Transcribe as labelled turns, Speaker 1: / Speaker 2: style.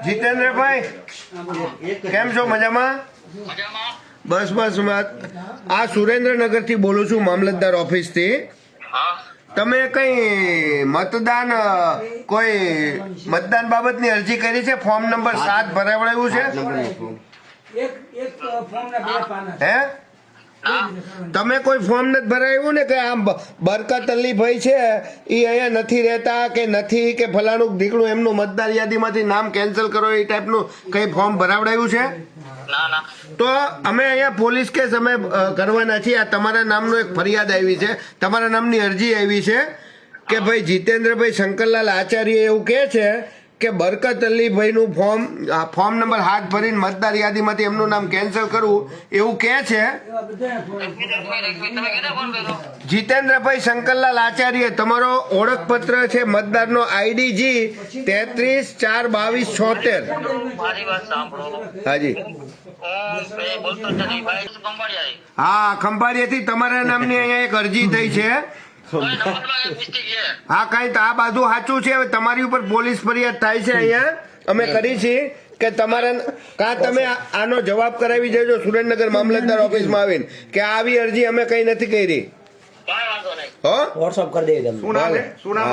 Speaker 1: જીતેન્દ્રભાઈ કેમ છો? મજામાં? બસ બસ. આ સુરેન્દ્રનગર થી બોલું છું, મામલતદાર ઓફિસ થી. તમે કઈ મતદાન બાબતની અરજી કરી છે? ફોર્મ નંબર 7 ભરાવડાવ્યું છે? હે? તમે કોઈ ફોર્મ નથી ભરાયું ને કે આમ બરકત અલીભાઈ છે એ અહીંયા નથી રહેતા કે નથી કે ફલાણું ઢીકણું એમનું મતદાર યાદીમાંથી નામ કેન્સલ કરો એ ટાઈપનું કઈ ફોર્મ ભરાવડાવ્યું છે? તો અમે અહીંયા પોલીસ કેસ અમે કરવાના છીએ. આ તમારા નામનો એક ફરિયાદ આવી છે, તમારા નામની અરજી આવી છે કે ભાઈ જીતેન્દ્રભાઈ શંકરલાલ આચાર્ય એવું કહે છે કે બરકત અલીભાઈનું ફોર્મ નંબર 7 ભરીને મતદાર યાદીમાંથી એમનું નામ કેન્સલ કરવું એવું કહે છે. જીતેન્દ્રભાઈ શંકરલાલ આચાર્ય, તમારો ઓળખપત્ર છે મતદારનો આઈડીજી 33/4 22 76. હાજી હા, ખંભાળિયાથી તમારા નામની અહીંયા એક અરજી થઈ છે. હા, કઈ આ બાજુ સાચું છે. હવે તમારી ઉપર પોલીસ ફરિયાદ થાય છે અહીંયા અમે કરી છે કે તમારા તમે આનો જવાબ કરાવી દેજો સુરેન્દ્રનગર મામલતદાર ઓફિસમાં આવીને કે આવી અરજી અમે કઈ નથી કરી.
Speaker 2: વોટ્સઅપ કરી દેજો.
Speaker 1: શું નામ?